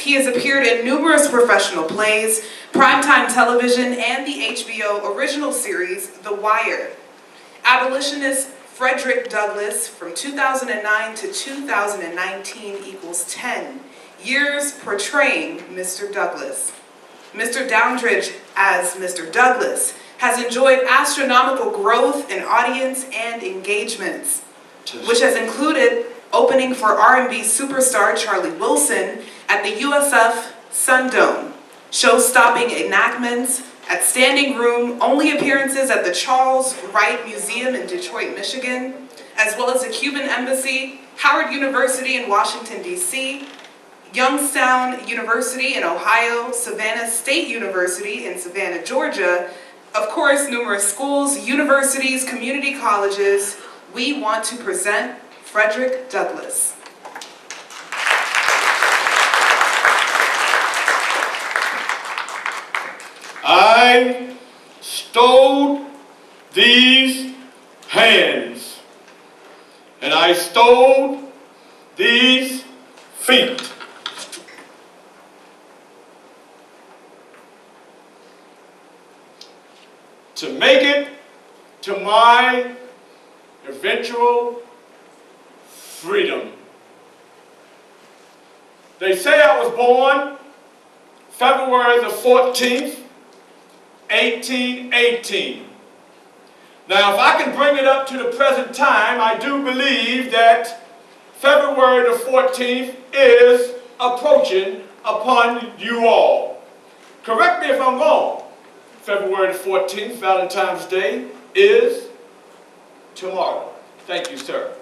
he has appeared in numerous professional plays, primetime television, and the HBO original series, The Wire. Abolitionist Frederick Douglass, from 2009 to 2019 equals 10 years portraying Mr. Douglass. Mr. Dowridge as Mr. Douglass has enjoyed astronomical growth in audience and engagements, which has included opening for R&B superstar Charlie Wilson at the USF Sundome, show-stopping enactments at standing room only appearances at the Charles Wright Museum in Detroit, Michigan, as well as the Cuban Embassy, Howard University in Washington, D.C., Youngstown University in Ohio, Savannah State University in Savannah, Georgia, of course, numerous schools, universities, community colleges. We want to present Frederick Douglass. I stole these hands, and I stole these feet. To make it to my eventual freedom. They say I was born February the 14th, 1818. Now, if I can bring it up to the present time, I do believe that February the 14th is approaching upon you all. Correct me if I'm wrong. February the 14th, Valentine's Day, is tomorrow. Thank you, sir.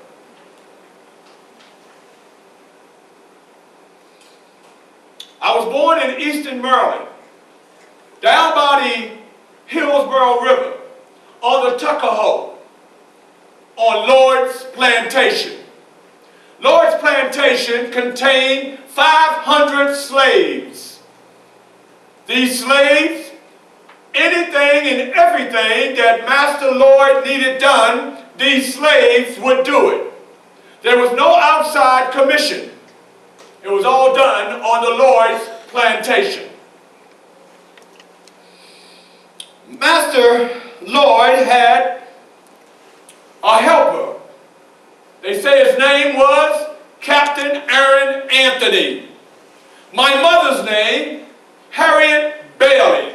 I was born in Eastern Maryland, down by the Hillsborough River, on the Tuckahoe, on Lord's Plantation. Lord's Plantation contained 500 slaves. These slaves, anything and everything that Master Lord needed done, these slaves would do it. There was no outside commission. It was all done on the Lord's plantation. Master Lord had a helper. They say his name was Captain Aaron Anthony. My mother's name, Harriet Bailey.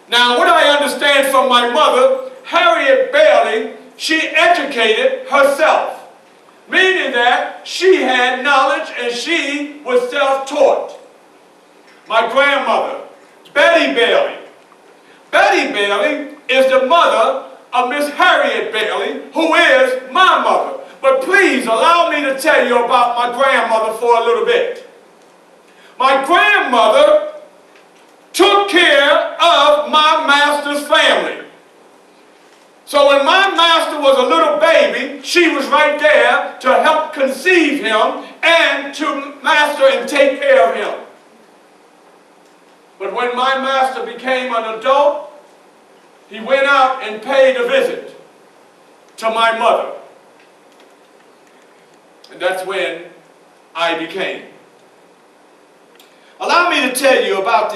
Now, what I understand from my mother, Harriet Bailey, she educated herself, meaning that she had knowledge and she was self-taught. My grandmother, Betty Bailey. Betty Bailey is the mother of Miss Harriet Bailey, who is my mother. But please allow me to tell you about my grandmother for a little bit. My grandmother took care of my master's family. So when my master was a little baby, she was right there to help conceive him and to master and take care of him. But when my master became an adult, he went out and paid a visit to my mother. And that's when I became. Allow me to tell you about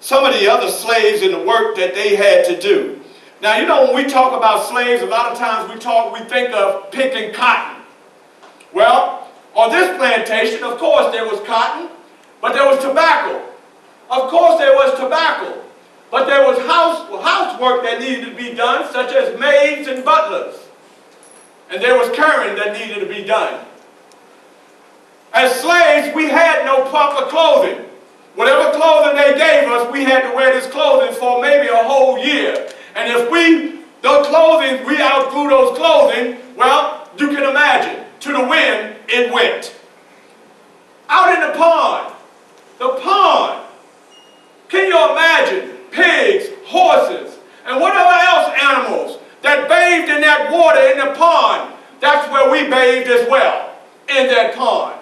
some of the other slaves and the work that they had to do. Now, you know, when we talk about slaves, a lot of times we think of picking cotton. Well, on this plantation, of course, there was cotton, but there was tobacco. Of course, there was tobacco, but there was housework that needed to be done, such as maids and butlers. And there was carrying that needed to be done. As slaves, we had no proper clothing. Whatever clothing they gave us, we had to wear this clothing for maybe a whole year. And if we outgrew those clothing, well, you can imagine, to the wind it went. Out in the pond, can you imagine pigs, horses, and whatever else animals that bathed in that water in the pond? That's where we bathed as well, in that pond.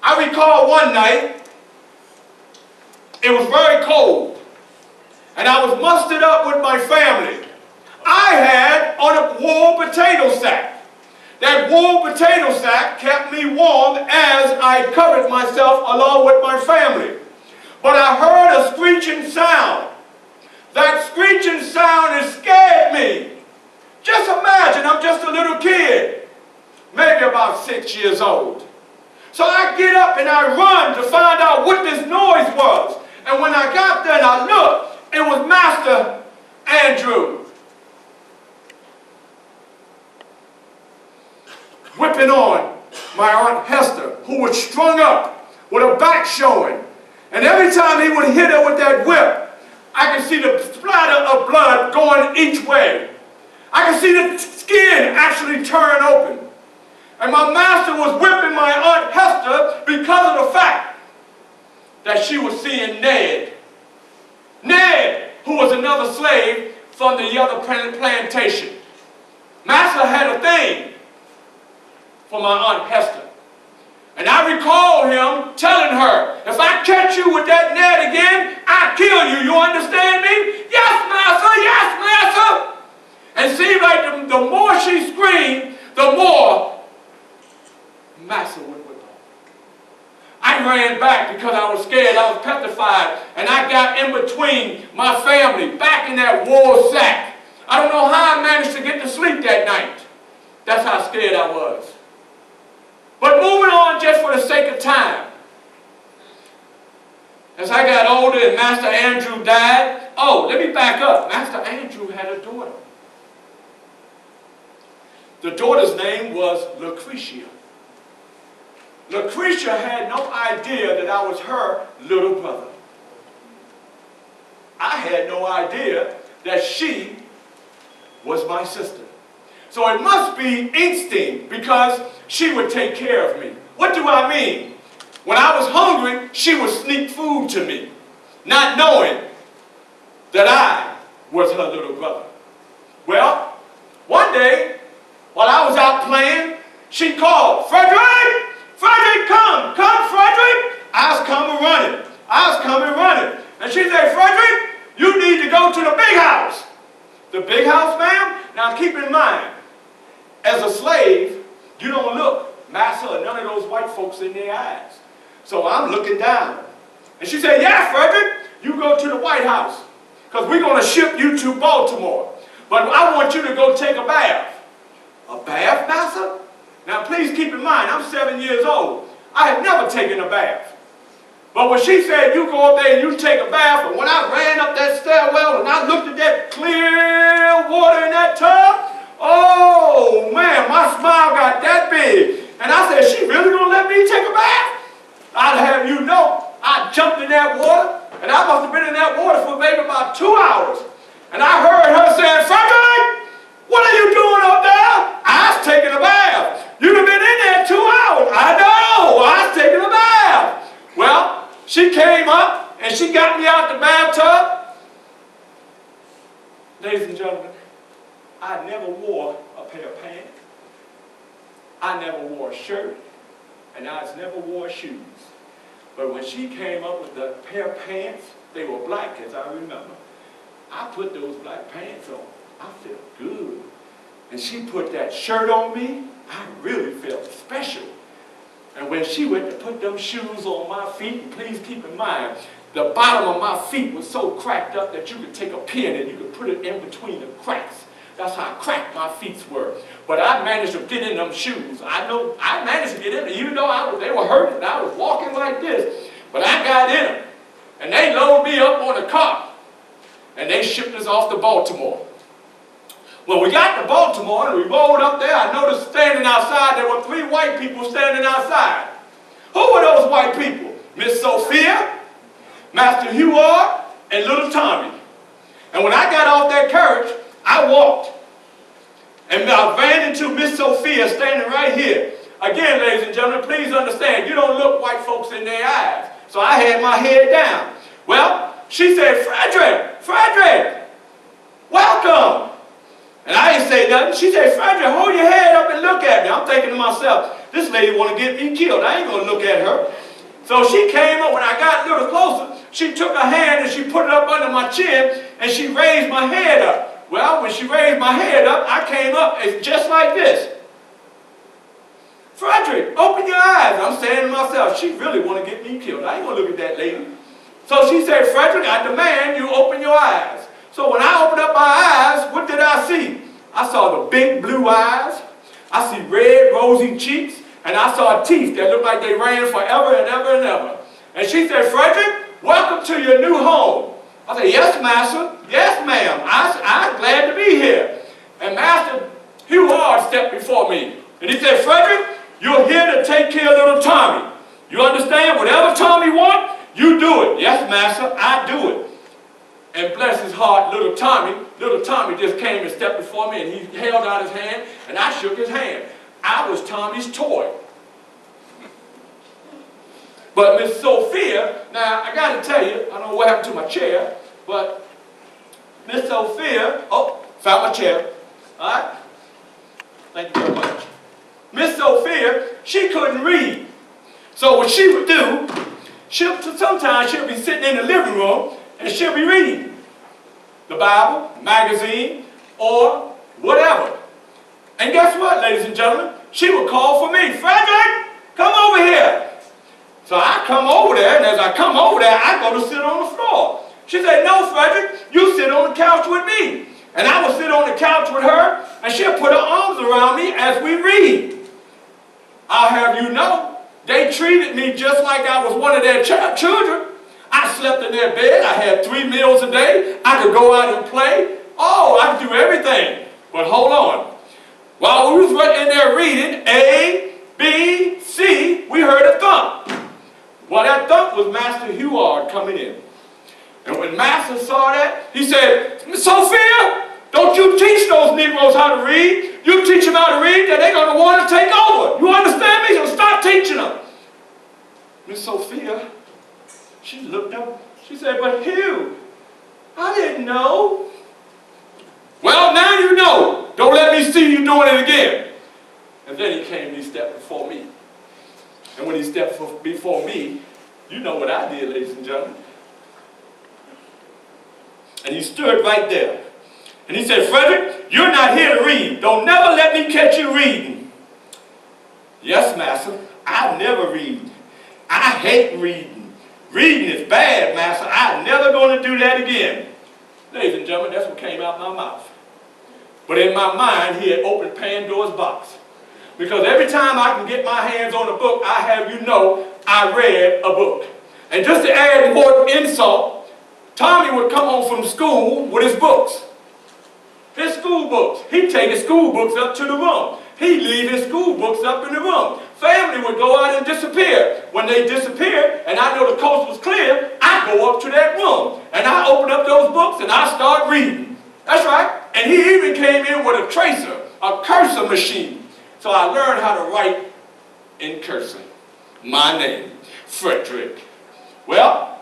I recall one night, it was very cold, and I was mustered up with my family. I had on a wool potato sack. That wool potato sack kept me warm as I covered myself along with my family. But I heard a screeching sound. That screeching sound has scared me. Just imagine, I'm just a little kid, maybe about 6 years old. So I get up and I run to find out what this noise was. And when I got there and I looked, it was Master Andrew whipping on my Aunt Hester, who was strung up with her back showing. And every time he would hit her with that whip, I could see the splatter of blood going each way. I could see the skin actually turn open. And my master was whipping my Aunt Hester because of the fact that she was seeing Ned. Ned, who was another slave from the other plantation. Master had a thing for my Aunt Hester. And I recall him telling her, if I catch you with that Ned again, I'll kill you. You understand me? Yes, master. Yes, master. And it seemed like the more she screamed, the more Master would whip her. I ran back because I was scared. I was petrified. And I got in between my family, back in that wool sack. I don't know how I managed to get to sleep that night. That's how scared I was. But moving on just for the sake of time. As I got older and Master Andrew died, oh, let me back up. Master Andrew had a daughter. The daughter's name was Lucretia. Lucretia had no idea that I was her little brother. I had no idea that she was my sister. So it must be instinct because she would take care of me. What do I mean? When I was hungry, she would sneak food to me, not knowing that I was her little brother. Well, one day, while I was out playing, she called, "Frederick! Frederick, come! Come, Frederick!" I was coming running. I was coming running. And she said, "Frederick, you need to go to the big house." The big house, ma'am? Now keep in mind, as a slave, you don't look master or none of those white folks in their eyes. So I'm looking down. And she said, "Yeah, Frederick, you go to the White House because we're going to ship you to Baltimore. But I want you to go take a bath." "A bath, master?" Now please keep in mind, I'm 7 years old. I have never taken a bath. But when she said, "You go up there and you take a bath," and when I ran up that stairwell and I looked at that clear water in that tub, oh man, my smile got that big. And I said, "She really gonna let me take a bath?" I'd have you know, I jumped in that water, and I must have been in that water for maybe about 2 hours. And I heard her saying, "Frederick, what are you doing up there?" "I was taking a bath." "You've been in there 2 hours." "I know, I was taking a bath." Well, she came up and she got me out the bathtub. Ladies and gentlemen, I never wore a pair of pants. I never wore a shirt, and I never wore shoes. But when she came up with the pair of pants, they were black, as I remember. I put those black pants on. I felt good. And she put that shirt on me, I really felt special. And when she went to put them shoes on my feet, and please keep in mind, the bottom of my feet was so cracked up that you could take a pin and you could put it in between the cracks. That's how cracked my feet were. But I managed to get in them shoes. I know I managed to get in them, even though they were hurting and I was walking like this. But I got in them. And they loaded me up on a car. And they shipped us off to Baltimore. When we got to Baltimore and we rolled up there, I noticed standing outside, there were 3 white people standing outside. Who were those white people? Miss Sophia, Master Heward, and little Tommy. And when I got off that carriage, I walked. And I ran into Miss Sophia standing right here. Again, ladies and gentlemen, please understand, you don't look white folks in their eyes. So I had my head down. Well, she said, "Frederick, Frederick, welcome." And I didn't say nothing. She said, "Frederick, hold your head up and look at me." I'm thinking to myself, this lady want to get me killed. I ain't going to look at her. So she came up. When I got a little closer, she took her hand and she put it up under my chin and she raised my head up. Well, when she raised my head up, I came up just like this. Frederick, open your eyes. I'm saying to myself, she really want to get me killed. I ain't going to look at that lady. So she said, Frederick, I demand you open your eyes. So when I opened up my eyes, what did I see? I saw the big blue eyes. I see red, rosy cheeks. And I saw teeth that looked like they ran forever and ever and ever. And she said, Frederick, welcome to your new home. I said, yes, master. Yes, ma'am. I'm glad to be here. And Master Hugh Hard stepped before me. And he said, Frederick, you're here to take care of little Tommy. You understand? Whatever Tommy wants, you do it. Yes, master, I do it. And bless his heart, little Tommy just came and stepped before me, and he held out his hand, and I shook his hand. I was Tommy's toy. But Miss Sophia, now I got to tell you, I don't know what happened to my chair, but Miss Sophia, oh, found my chair. All right? Thank you very much. Miss Sophia, she couldn't read. So what she would do, sometimes she'll be sitting in the living room and she'll be reading the Bible, magazine, or whatever. And guess what, ladies and gentlemen? She would call for me, Frederick, come over here. So I come over there, and as I come over there, I go to sit on the floor. She said, no, Frederick, you sit on the couch with me. And I will sit on the couch with her, and she'll put her arms around me as we read. I'll have you know, they treated me just like I was one of their children. I slept in their bed. I had 3 meals a day. I could go out and play. Oh, I could do everything. But hold on. While we was right in there reading A, B, C, we heard a thump. Well, that thump was Master Huard coming in. And when Master saw that, he said, Sophia, don't you teach those Negroes how to read. You teach them how to read, then they're going to want to take over. You understand me? So stop teaching them. Miss Sophia, she looked up. She said, but Hugh, I didn't know. Well, now you know. Don't let me see you doing it again. And then he came and he stepped before me. And when he stepped before me, you know what I did, ladies and gentlemen. And he stood right there. And he said, Frederick, you're not here to read. Don't never let me catch you reading. Yes, master, I never read. I hate reading. Reading is bad, master. I'm never going to do that again. Ladies and gentlemen, that's what came out my mouth. But in my mind, he had opened Pandora's box. Because every time I can get my hands on a book, I have you know I read a book. And just to add more insult, Tommy would come home from school with his books. His school books. He'd take his school books up to the room. He'd leave his school books up in the room. Family would go out and disappear. When they disappeared, and I know the coast was clear, I'd go up to that room. And I open up those books and I start reading. That's right. And he even came in with a tracer, a cursor machine. So I learned how to write in cursor. My name, Frederick. Well,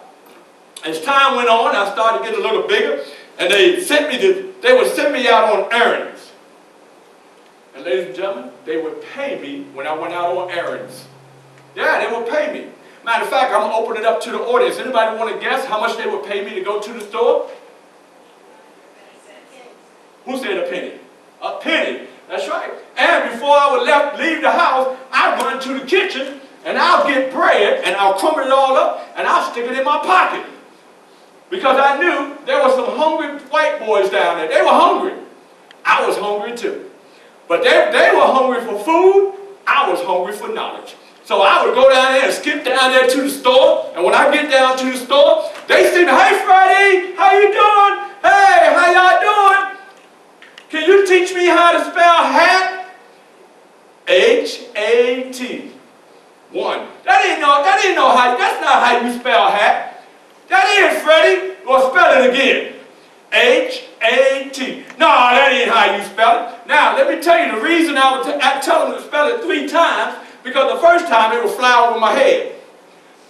as time went on, I started getting a little bigger, and they would send me out on errands. And ladies and gentlemen, they would pay me when I went out on errands. Yeah, they would pay me. Matter of fact, I'm going to open it up to the audience. Anybody want to guess how much they would pay me to go to the store? Who said a penny? A penny. That's right. And before I would leave the house, I'd run to the kitchen, and I'll get bread, and I'll crumble it all up, and I'll stick it in my pocket. Because I knew there were some hungry white boys down there. They were hungry. I was hungry too. But they were hungry for food. I was hungry for knowledge. So I would go down there and skip down there to the store. And when I get down to the store, they say, hey, Freddie, how you doing? Hey, how y'all doing? Can you teach me how to spell hat? H-A-T. One. That's not how you spell hat. That is, Freddie. Well, spell it again. H-A-T. No, that ain't how you spell it. Now, let me tell you the reason I tell them to spell it 3 times, because the first time it would fly over my head.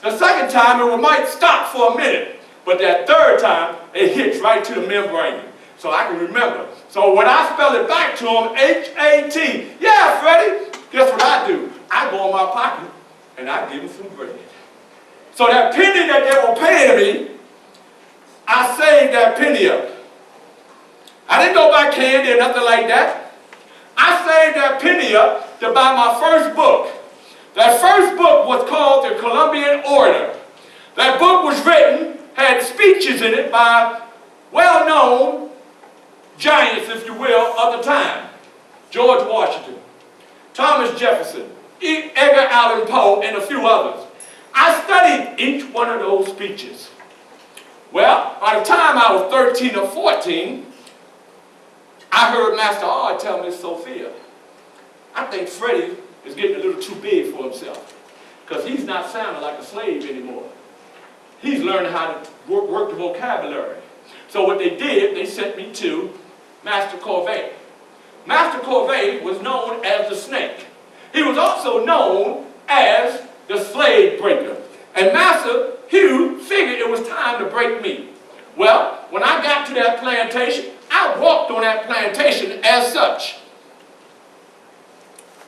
The second time it might stop for a minute. But that third time, it hits right to the membrane. So I can remember. So when I spell it back to them, H-A-T. Yeah, Freddie. Guess what I do? I go in my pocket and I give them some bread. So that penny that they were paying me, I saved that penny up. I didn't go buy candy or nothing like that. I saved that penny up to buy my first book. That first book was called the Columbian Order. That book was written, had speeches in it by well-known giants, if you will, of the time. George Washington, Thomas Jefferson, Edgar Allan Poe, and a few others. I studied each one of those speeches. Well, by the time I was 13 or 14, I heard Master R tell Miss Sophia, I think Freddie is getting a little too big for himself because he's not sounding like a slave anymore. He's learning how to work the vocabulary. So what they did, they sent me to Master Corvée. Master Corvée was known as the Snake. He was also known as the Slave Breaker. And Master Hugh figured it was time to break me. Well, when I got to that plantation, I walked on that plantation as such.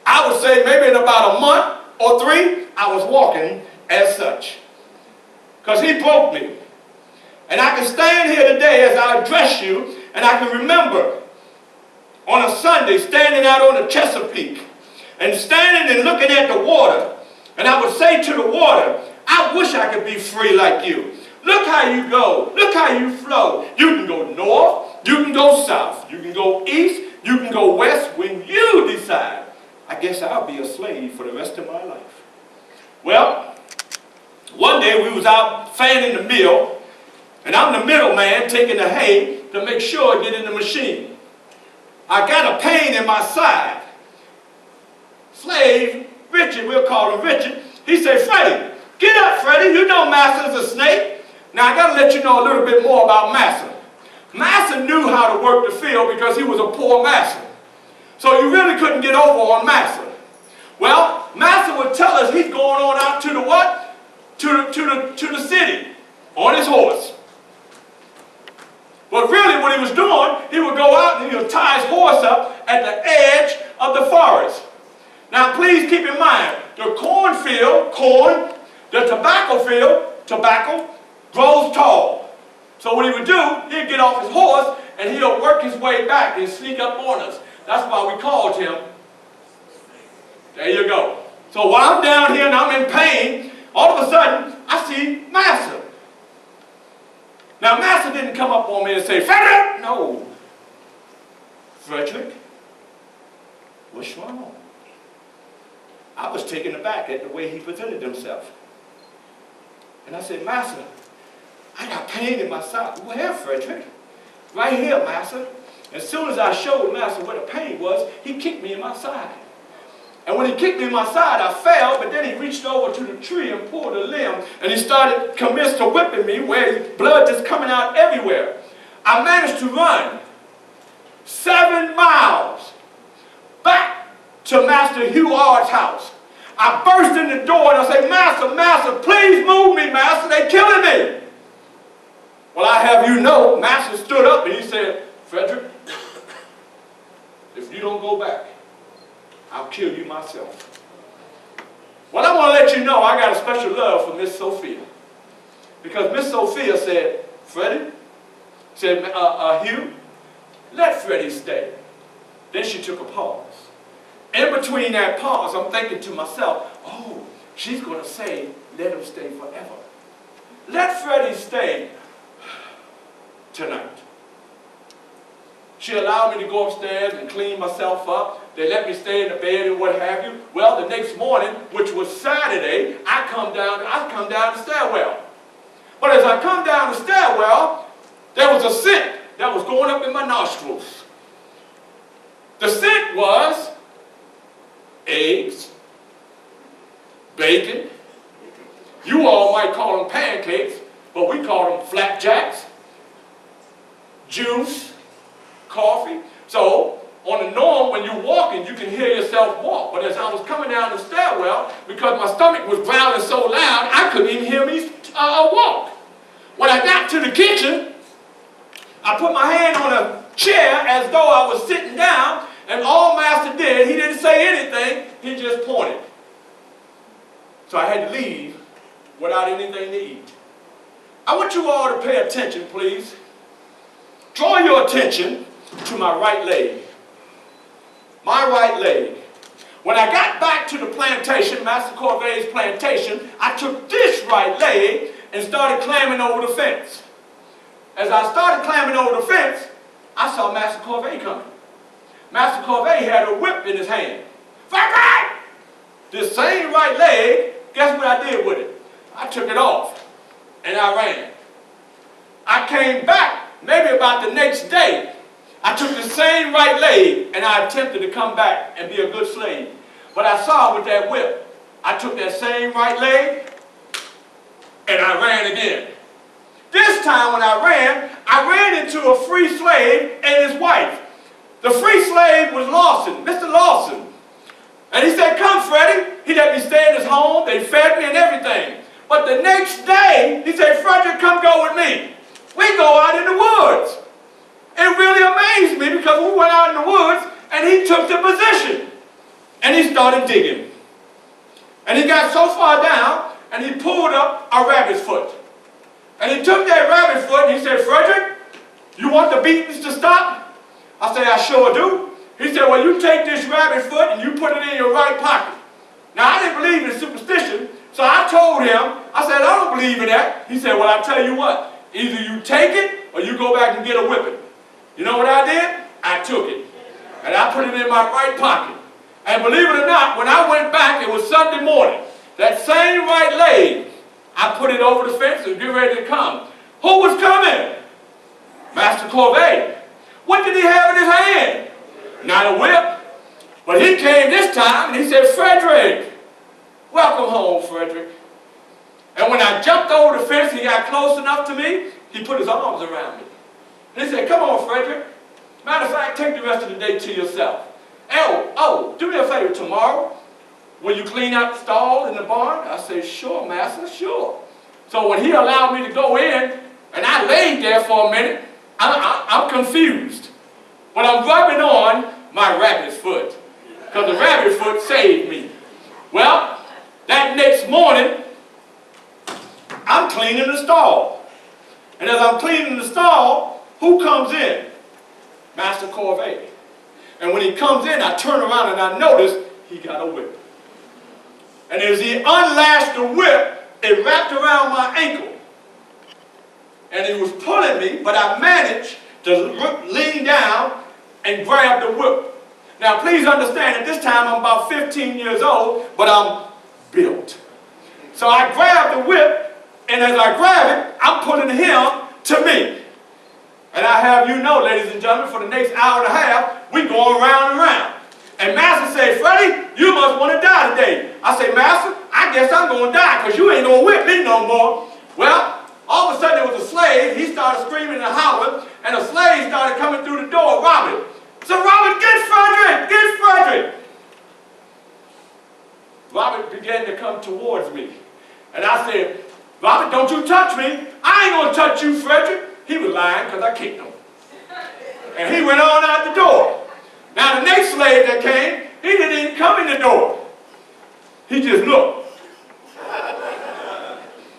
I would say maybe in about a month or 3, I was walking as such. Because he broke me. And I can stand here today as I address you, and I can remember on a Sunday standing out on the Chesapeake and standing and looking at the water. And I would say to the water, I wish I could be free like you. Look how you go. Look how you flow. You can go north. You can go south. You can go east. You can go west when you decide. I guess I'll be a slave for the rest of my life. Well, one day we was out fanning the mill, and I'm the middleman taking the hay to make sure it get in the machine. I got a pain in my side. Slave, Richard, we'll call him Richard, he said, Freddie, get up, Freddie, you know Master's a snake. Now I got to let you know a little bit more about Master. Master knew how to work the field because he was a poor master. So you really couldn't get over on Master. Well, Master would tell us he's going on out to the what? To the city on his horse. But really what he was doing, he would go out and he would tie his horse up at the edge of the forest. Now please keep in mind, the cornfield, corn, the tobacco field, tobacco, grows tall. So what he would do, he'd get off his horse and he'll work his way back and sneak up on us. That's why we called him. There you go. So while I'm down here and I'm in pain, all of a sudden, I see Master. Now, Master didn't come up on me and say, Frederick! No. Frederick, what's wrong? I was taken aback at the way he presented himself. And I said, Master, I got pain in my side. Where, Frederick? Right here, Master. As soon as I showed Master where the pain was, he kicked me in my side. And when he kicked me in my side, I fell, but then he reached over to the tree and pulled a limb, and he commenced to whipping me where blood just coming out everywhere. I managed to run 7 miles back to Master Hugh Ard's house. I burst in the door and I said, Master, Master, please move me, Master, they're killing me. Well, I have you know, Master stood up and he said, Frederick, if you don't go back, I'll kill you myself. Well, I want to let you know I got a special love for Miss Sophia. Because Miss Sophia said, Freddie, said, Hugh, let Freddie stay. Then she took a pause. In between that pause, I'm thinking to myself, oh, she's going to say, let him stay forever. Let Freddie stay tonight. She allowed me to go upstairs and clean myself up. They let me stay in the bed and what have you. Well, the next morning, which was Saturday, I come down the stairwell. But as I come down the stairwell, there was a scent that was going up in my nostrils. The scent was eggs, bacon. You all might call them pancakes, but we call them flapjacks, juice, coffee. So, on the norm, when you're walking, you can hear yourself walk. But as I was coming down the stairwell, because my stomach was growling so loud, I couldn't even hear me walk. When I got to the kitchen, I put my hand on a chair as though I was sitting down, and all Master did, he didn't say anything, he just pointed. So I had to leave without anything to eat. I want you all to pay attention, please. Draw your attention to my right leg. My right leg. When I got back to the plantation, Master Corvey's plantation, I took this right leg and started climbing over the fence. As I started climbing over the fence, I saw Master Corvey coming. Master Corvey had a whip in his hand. Frederick! This same right leg, guess what I did with it? I took it off and I ran. I came back maybe about the next day. I took the same right leg and I attempted to come back and be a good slave. But I saw with that whip, I took that same right leg and I ran again. This time when I ran into a free slave and his wife. The free slave was Lawson, Mr. Lawson. And he said, come Freddie. He let me stay in his home. They fed me and everything. But the next day, he said, Frederick, come go with me. We go out in the woods. It really amazed me because we went out in the woods and he took the position. And he started digging. And he got so far down and he pulled up a rabbit's foot. And he took that rabbit foot and he said, Frederick, you want the beatings to stop? I said, I sure do. He said, well, you take this rabbit foot and you put it in your right pocket. Now, I didn't believe in superstition, so I told him, I said, I don't believe in that. He said, well, I'll tell you what, either you take it or you go back and get a whipping. You know what I did? I took it. And I put it in my right pocket. And believe it or not, when I went back, it was Sunday morning. That same right leg, I put it over the fence and get ready to come. Who was coming? Master Corvey. What did he have in his hand? Not a whip. But he came this time and he said, Frederick, welcome home, Frederick. And when I jumped over the fence, he got close enough to me, he put his arms around me. And he said, come on, Frederick. Matter of fact, take the rest of the day to yourself. Oh, do me a favor tomorrow. Will you clean out the stall in the barn? I said, sure, master, sure. So when he allowed me to go in, and I laid there for a minute, I'm confused. But I'm rubbing on my rabbit's foot, because the rabbit foot saved me. Well, that next morning, I'm cleaning the stall. And as I'm cleaning the stall, who comes in? Master Corvey. And when he comes in, I turn around and I notice he got a whip. And as he unlashed the whip, it wrapped around my ankle. And he was pulling me, but I managed to lean down and grab the whip. Now please understand, at this time I'm about 15 years old, but I'm built. So I grab the whip, and as I grab it, I'm pulling him to me. And I have you know, ladies and gentlemen, for the next hour and a half, we going round and round. And Master said, Freddie, you must want to die today. I say, Master, I guess I'm going to die because you ain't going to whip me no more. Well, all of a sudden there was a slave. He started screaming and hollering, and a slave started coming through the door, Robert. So Robert, get Frederick, get Frederick. Robert began to come towards me. And I said, Robert, don't you touch me. I ain't going to touch you, Frederick. He was lying because I kicked him. And he went on out the door. Now the next slave that came, he didn't even come in the door. He just looked.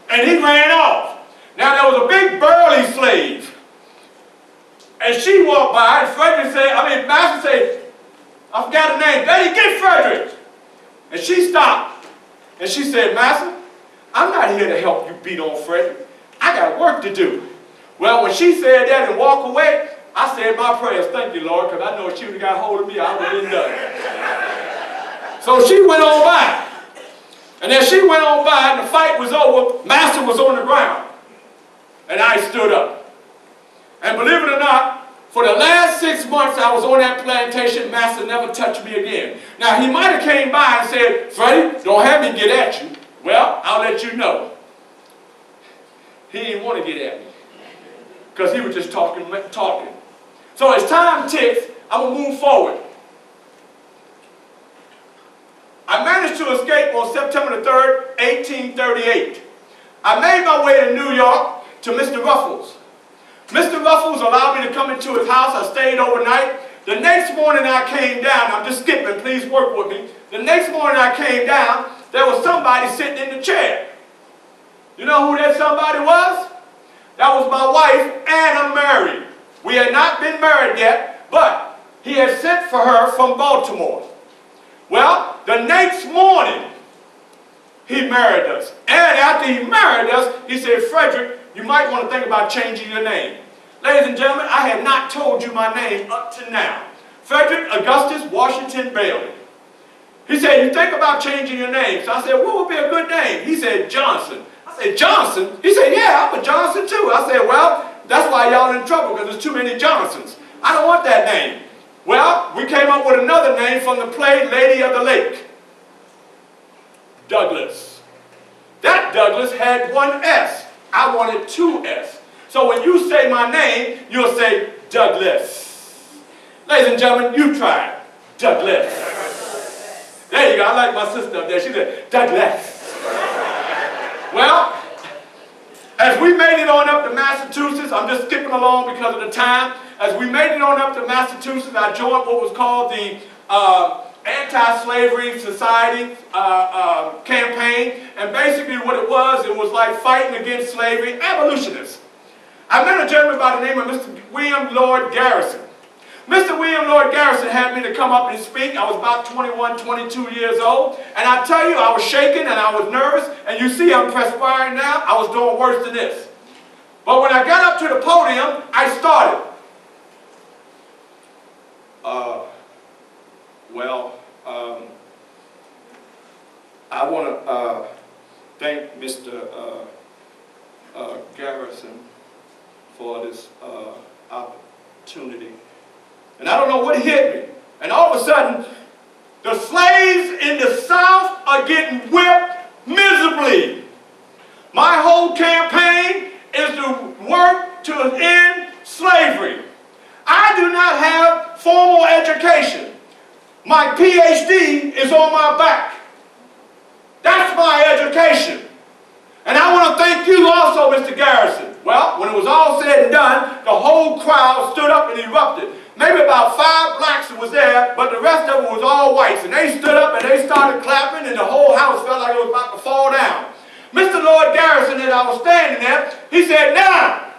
And he ran off. Now there was a big burly slave. And she walked by and Master said, I forgot her name, Betty, get Frederick. And she stopped. And she said, Master, I'm not here to help you beat on Frederick. I got work to do. Well, when she said that and walked away, I said my prayers, thank you, Lord, because I know if she would have got hold of me, I would have been done. So she went on by. And as she went on by and the fight was over, Master was on the ground. And I stood up. And believe it or not, for the last 6 months I was on that plantation, Master never touched me again. Now, he might have came by and said, Freddie, don't have me get at you. Well, I'll let you know. He didn't want to get at me. Because he was just talking. So as time ticks, I'm going to move forward. I managed to escape on September the 3rd, 1838. I made my way to New York to Mr. Ruffles. Mr. Ruffles allowed me to come into his house. I stayed overnight. The next morning I came down. I'm just skipping. Please work with me. The next morning I came down. There was somebody sitting in the chair. You know who that somebody was? That was my wife, Anna Mary. We had not been married yet, but he had sent for her from Baltimore. Well, the next morning, he married us. And after he married us, he said, Frederick, you might want to think about changing your name. Ladies and gentlemen, I have not told you my name up to now. Frederick Augustus Washington Bailey. He said, you think about changing your name. So I said, what would be a good name? He said, Johnson. I said, Johnson? He said, yeah, I'm a Johnson too. I said, well, that's why y'all in trouble, because there's too many Johnsons. I don't want that name. Well, we came up with another name from the play Lady of the Lake. Douglas. That Douglas had one S. I wanted two S. So when you say my name, you'll say Douglas. Ladies and gentlemen, you try it. Douglas. There you go. I like my sister up there. She said, Douglas. Well, as we made it on up to Massachusetts, I'm just skipping along because of the time. As we made it on up to Massachusetts, I joined what was called the Anti-Slavery Society campaign. And basically what it was like fighting against slavery, abolitionists. I met a gentleman by the name of Mr. William Lloyd Garrison. Mr. William Lloyd Garrison had me to come up and speak. I was about 21, 22 years old. And I tell you, I was shaking and I was nervous. And you see I'm perspiring now. I was doing worse than this. But when I got up to the podium, I started. I want to thank Mr. Garrison for this opportunity. And I don't know what hit me. And all of a sudden, the slaves in the South are getting whipped miserably. My whole campaign is to work to end slavery. I do not have formal education. My PhD is on my back. That's my education. And I want to thank you also, Mr. Garrison. Well, when it was all said and done, the whole crowd stood up and erupted. Maybe about 5 blacks was there, but the rest of them was all whites. And they stood up and they started clapping, and the whole house felt like it was about to fall down. Mr. Lloyd Garrison, as I was standing there, he said, now,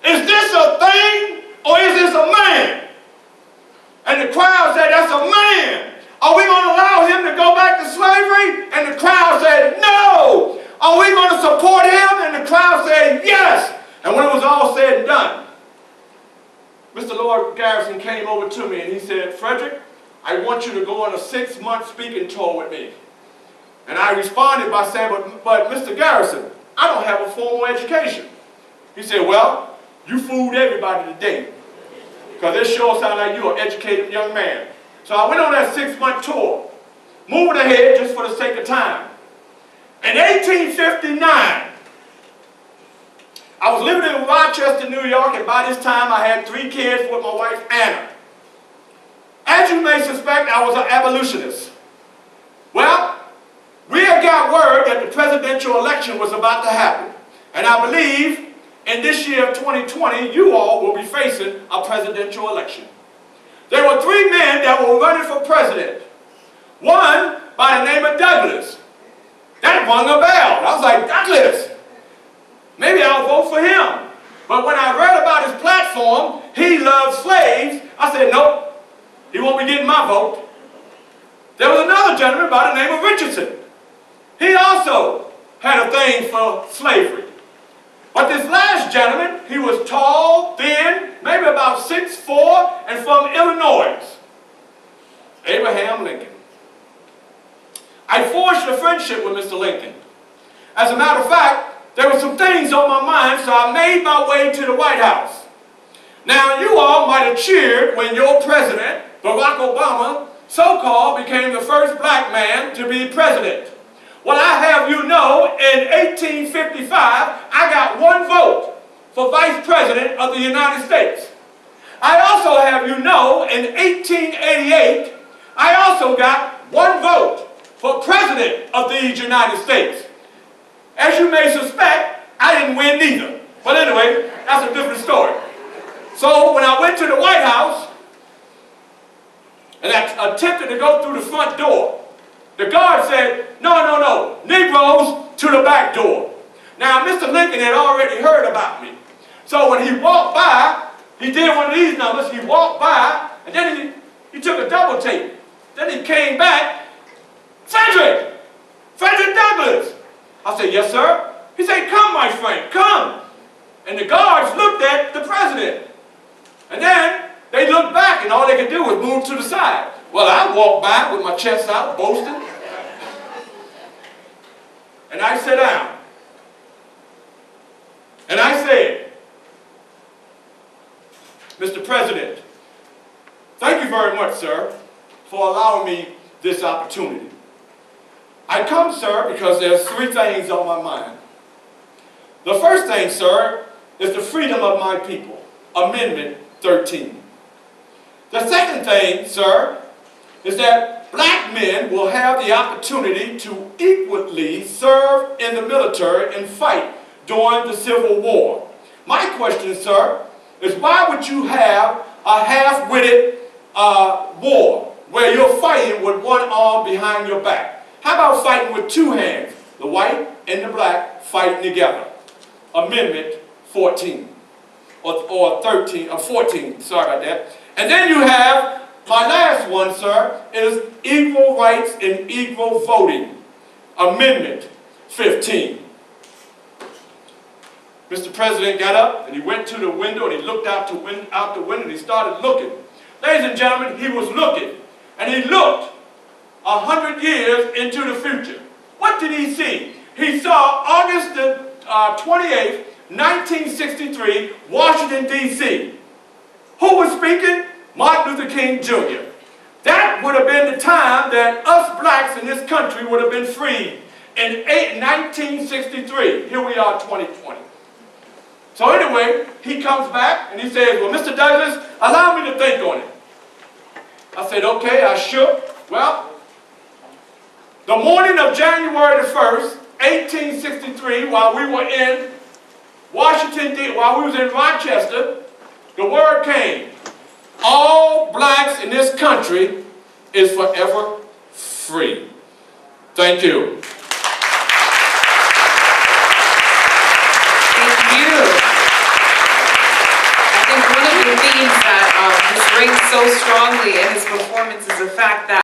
is this a thing or is this a man? And the crowd said, that's a man. Are we going to allow him to go back to slavery? And the crowd said, no. Are we going to support him? And the crowd said, yes. And when it was all said and done, Mr. Lloyd Garrison came over to me and he said, Frederick, I want you to go on a 6-month speaking tour with me. And I responded by saying, but Mr. Garrison, I don't have a formal education. He said, well, you fooled everybody today, because it sure sounds like you're an educated young man. So I went on that 6-month tour. Moving ahead just for the sake of time. In 1859, I was living in Rochester, New York, and by this time I had 3 kids with my wife, Anna. As you may suspect, I was an abolitionist. Well, we had got word that the presidential election was about to happen. And I believe in this year of 2020, you all will be facing a presidential election. There were 3 men that were running for president. One by the name of Douglas. That rung a bell. I was like, Douglas, maybe I'll vote for him. But when I read about his platform, he loved slaves, I said, nope, he won't be getting my vote. There was another gentleman by the name of Richardson. He also had a thing for slavery. But this last gentleman, he was tall, thin, maybe about 6'4", and from Illinois. Abraham Lincoln. I forged a friendship with Mr. Lincoln. As a matter of fact, there were some things on my mind, so I made my way to the White House. Now, you all might have cheered when your president, Barack Obama, so-called became the first black man to be president. Well, I have you know, in 1855, I got 1 vote for Vice President of the United States. I also have you know, in 1888, I also got 1 vote for President of these United States. As you may suspect, I didn't win neither. But anyway, that's a different story. So when I went to the White House, and I attempted to go through the front door, the guard said, no, Negroes to the back door. Now, Mr. Lincoln had already heard about me. So when he walked by, he did one of these numbers. He walked by, and then he took a double take. Then he came back, Frederick Douglass. I said, yes, sir. He said, come, my friend, come. And the guards looked at the president. And then they looked back, and all they could do was move to the side. Well, I walked by with my chest out, boasting. And I sat down. And I said, Mr. President, thank you very much, sir, for allowing me this opportunity. I come, sir, because there's three things on my mind. The first thing, sir, is the freedom of my people, Amendment 13. The second thing, sir, is that black men will have the opportunity to equally serve in the military and fight during the Civil War. My question, sir, is why would you have a half-witted war where you're fighting with one arm behind your back? How about fighting with two hands, the white and the black fighting together? Amendment 14, or 13, or 14, sorry about that. And then you have, my last one, sir, is equal rights and equal voting. Amendment 15. Mr. President got up and he went to the window and he looked out the window and he started looking. Ladies and gentlemen, he was looking. And he looked 100 years into the future. What did he see? He saw August the 28th, 1963, Washington, D.C. Who was speaking? Martin Luther King, Jr. That would have been the time that us blacks in this country would have been freed in 1963. Here we are, 2020. So anyway, he comes back and he says, well, Mr. Douglass, allow me to think on it. I said, okay, I shook. Well, the morning of January the 1st, 1863, while we were in Washington, while we was in Rochester, the word came, all blacks in this country is forever free. Thank you. Thank you. I think one of the themes that resonates so strongly in his performance is the fact that